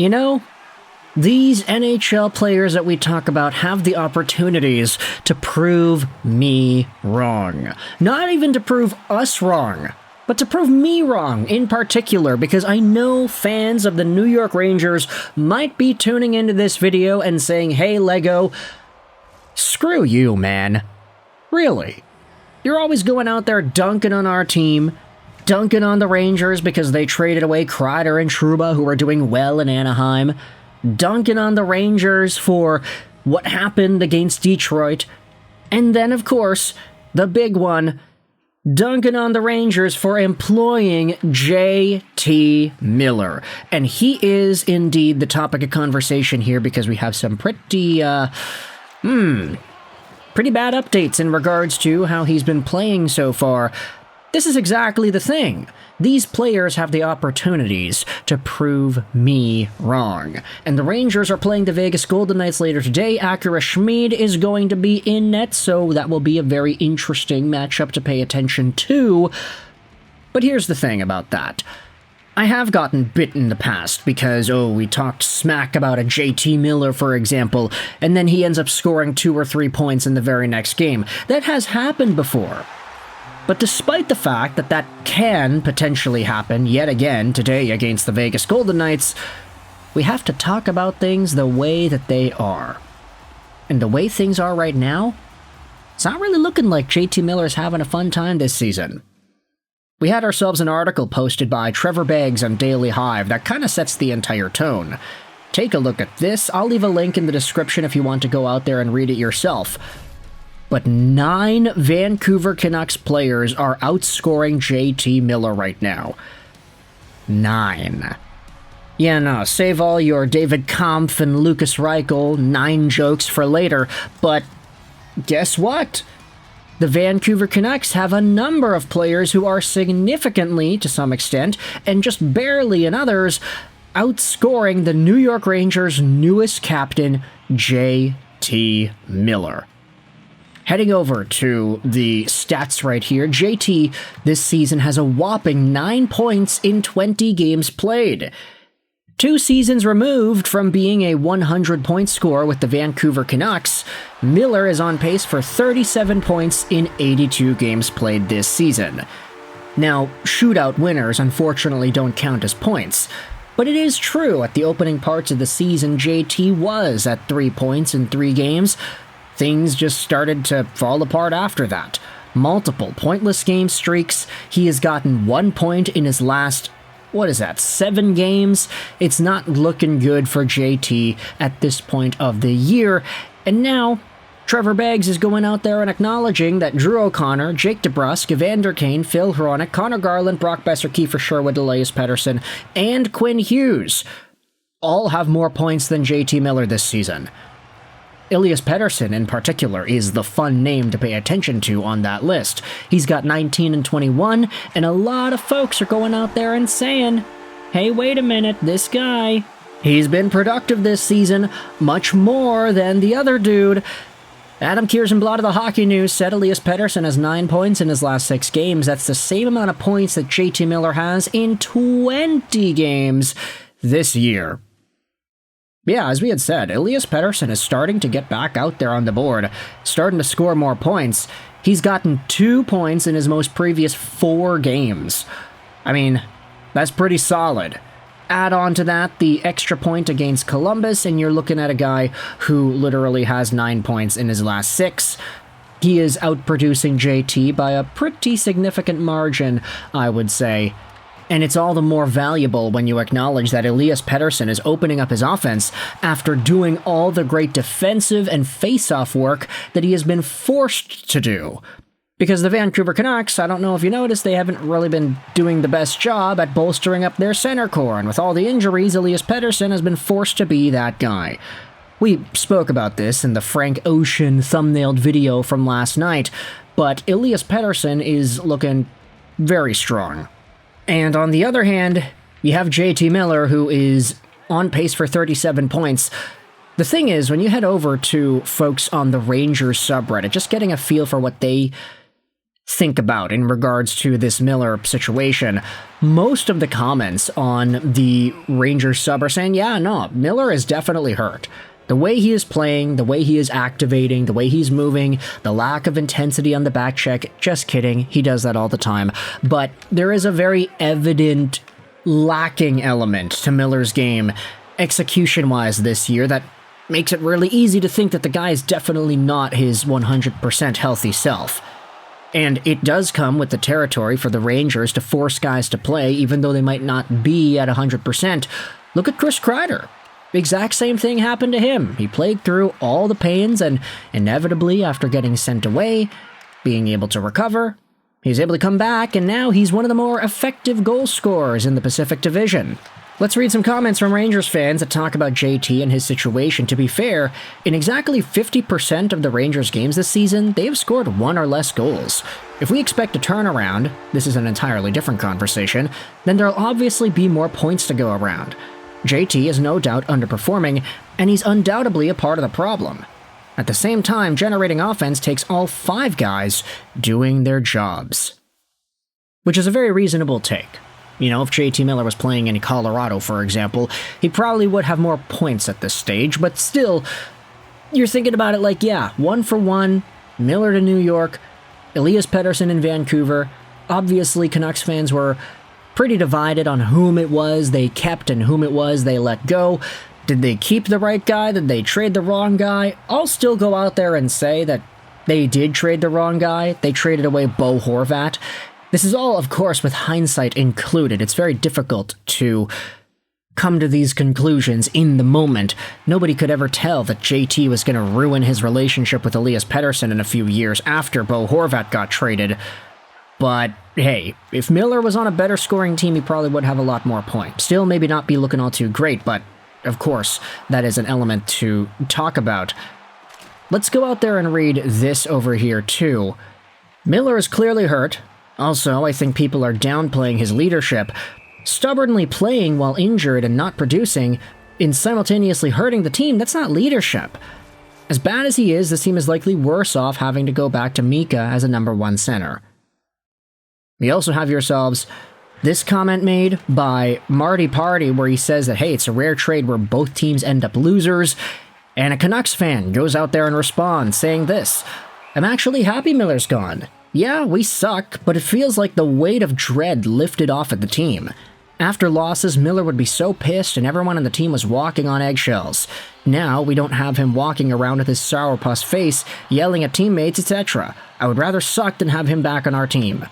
You know, these NHL players that we talk about have the opportunities to prove me wrong. Not even to prove us wrong, but to prove me wrong in particular, because I know fans of the New York Rangers might be tuning into this video and saying, hey, Lego, screw you, man. Really? You're always going out there dunking on our team, dunking on the Rangers because they traded away Kreider and Trouba, who are doing well in Anaheim, dunking on the Rangers for what happened against Detroit, and then, of course, the big one, dunking on the Rangers for employing J.T. Miller. And he is indeed the topic of conversation here because we have some pretty bad updates in regards to how he's been playing so far. This is exactly the thing. These players have the opportunities to prove me wrong. And the Rangers are playing the Vegas Golden Knights later today. Akira Schmid is going to be in net, so that will be a very interesting matchup to pay attention to. But here's the thing about that. I have gotten bit in the past because, we talked smack about a JT Miller, for example, and then he ends up scoring 2 or 3 points in the very next game. That has happened before. But despite the fact that that can potentially happen yet again today against the Vegas Golden Knights, we have to talk about things the way that they are. And the way things are right now, it's not really looking like JT Miller's having a fun time this season. We had ourselves an article posted by Trevor Beggs on Daily Hive that kind of sets the entire tone. Take a look at this. I'll leave a link in the description if you want to go out there and read it yourself. But 9 Vancouver Canucks players are outscoring JT Miller right now. 9. Yeah, no, save all your David Kampf and Lucas Reichel 9 jokes for later, but guess what? The Vancouver Canucks have a number of players who are significantly, to some extent, and just barely in others, outscoring the New York Rangers' newest captain, JT Miller. Heading over to the stats right here, JT this season has a whopping 9 points in 20 games played. 2 seasons removed from being a 100-point scorer with the Vancouver Canucks, Miller is on pace for 37 points in 82 games played this season. Now, shootout winners unfortunately don't count as points, but it is true at the opening parts of the season JT was at 3 points in 3 games. Things just started to fall apart after that. Multiple pointless game streaks. He has gotten 1 point in his last, 7 games? It's not looking good for JT at this point of the year. And now, Trevor Beggs is going out there and acknowledging that Drew O'Connor, Jake DeBrusk, Evander Kane, Phil Hronek, Connor Garland, Brock Besser, Kiefer Sherwood, Elias Pettersson, and Quinn Hughes all have more points than JT Miller this season. Elias Pettersson, in particular, is the fun name to pay attention to on that list. He's got 19 and 21, and a lot of folks are going out there and saying, hey, wait a minute, this guy, he's been productive this season, much more than the other dude. Adam Kiersonblad of the Hockey News said Elias Pettersson has 9 points in his last 6 games. That's the same amount of points that JT Miller has in 20 games this year. Yeah, as we had said, Elias Pettersson is starting to get back out there on the board, starting to score more points. He's gotten 2 points in his most previous 4 games. I mean, that's pretty solid. Add on to that the extra point against Columbus, and you're looking at a guy who literally has 9 points in his last 6. He is outproducing JT by a pretty significant margin, I would say. And it's all the more valuable when you acknowledge that Elias Pettersson is opening up his offense after doing all the great defensive and face-off work that he has been forced to do. Because the Vancouver Canucks, I don't know if you noticed, they haven't really been doing the best job at bolstering up their center core, and with all the injuries, Elias Pettersson has been forced to be that guy. We spoke about this in the Frank Ocean thumbnailed video from last night, but Elias Pettersson is looking very strong. And on the other hand, you have JT Miller, who is on pace for 37 points. The thing is, when you head over to folks on the Rangers subreddit, just getting a feel for what they think about in regards to this Miller situation. Most of the comments on the Rangers sub are saying, yeah, no, Miller is definitely hurt. The way he is playing, the way he is activating, the way he's moving, the lack of intensity on the back check, just kidding, he does that all the time. But there is a very evident lacking element to Miller's game, execution-wise this year, that makes it really easy to think that the guy is definitely not his 100% healthy self. And it does come with the territory for the Rangers to force guys to play, even though they might not be at 100%. Look at Chris Kreider. The exact same thing happened to him. He played through all the pains, and inevitably, after getting sent away, being able to recover, he's able to come back, and now he's one of the more effective goal scorers in the Pacific Division. Let's read some comments from Rangers fans that talk about JT and his situation. To be fair, in exactly 50% of the Rangers games this season, they have scored 1 or less goals. If we expect a turnaround, this is an entirely different conversation, then there'll obviously be more points to go around. JT is no doubt underperforming, and he's undoubtedly a part of the problem. At the same time, generating offense takes all 5 guys doing their jobs. Which is a very reasonable take. You know, if JT Miller was playing in Colorado, for example, he probably would have more points at this stage, but still, you're thinking about it like, yeah, 1 for 1, Miller to New York, Elias Pettersson in Vancouver. Obviously, Canucks fans were pretty divided on whom it was they kept and whom it was they let go. Did they keep the right guy? Did they trade the wrong guy? I'll still go out there and say that they did trade the wrong guy. They traded away Bo Horvat. This is all, of course, with hindsight included. It's very difficult to come to these conclusions in the moment. Nobody could ever tell that JT was going to ruin his relationship with Elias Pettersson in a few years after Bo Horvat got traded. But hey, if Miller was on a better scoring team, he probably would have a lot more points. Still maybe not be looking all too great, but of course, that is an element to talk about. Let's go out there and read this over here too. Miller is clearly hurt. Also, I think people are downplaying his leadership. Stubbornly playing while injured and not producing, and simultaneously hurting the team, that's not leadership. As bad as he is, this team is likely worse off having to go back to Mrtka as a number 1 center. We also have yourselves this comment made by Marty Party where he says that, hey, it's a rare trade where both teams end up losers, and a Canucks fan goes out there and responds saying this: I'm actually happy Miller's gone. Yeah, we suck, but it feels like the weight of dread lifted off at the team. After losses, Miller would be so pissed and everyone on the team was walking on eggshells. Now, we don't have him walking around with his sourpuss face, yelling at teammates, etc. I would rather suck than have him back on our team.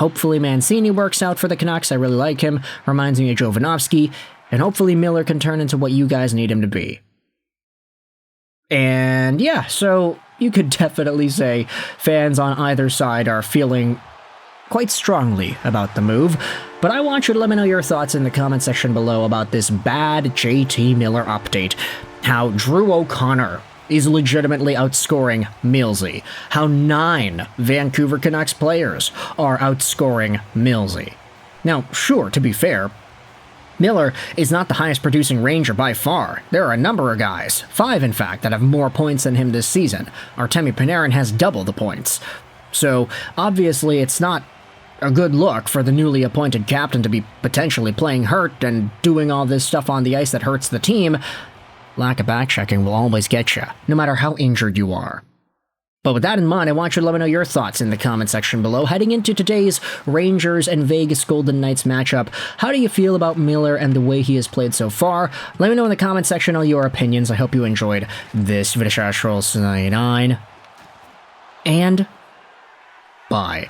Hopefully Mancini works out for the Canucks. I really like him. Reminds me of Jovanovski. And hopefully Miller can turn into what you guys need him to be. And yeah, so you could definitely say fans on either side are feeling quite strongly about the move. But I want you to let me know your thoughts in the comment section below about this bad JT Miller update. How Drew O'Connor is legitimately outscoring Millsy. How 9 Vancouver Canucks players are outscoring Millsy. Now, sure, to be fair, Miller is not the highest producing Ranger by far. There are a number of guys, 5 in fact, that have more points than him this season. Artemi Panarin has double the points. So, obviously it's not a good look for the newly appointed captain to be potentially playing hurt and doing all this stuff on the ice that hurts the team. Lack of back-checking will always get you, no matter how injured you are. But with that in mind, I want you to let me know your thoughts in the comment section below. Heading into today's Rangers and Vegas Golden Knights matchup, how do you feel about Miller and the way he has played so far? Let me know in the comment section all your opinions. I hope you enjoyed this video. And bye.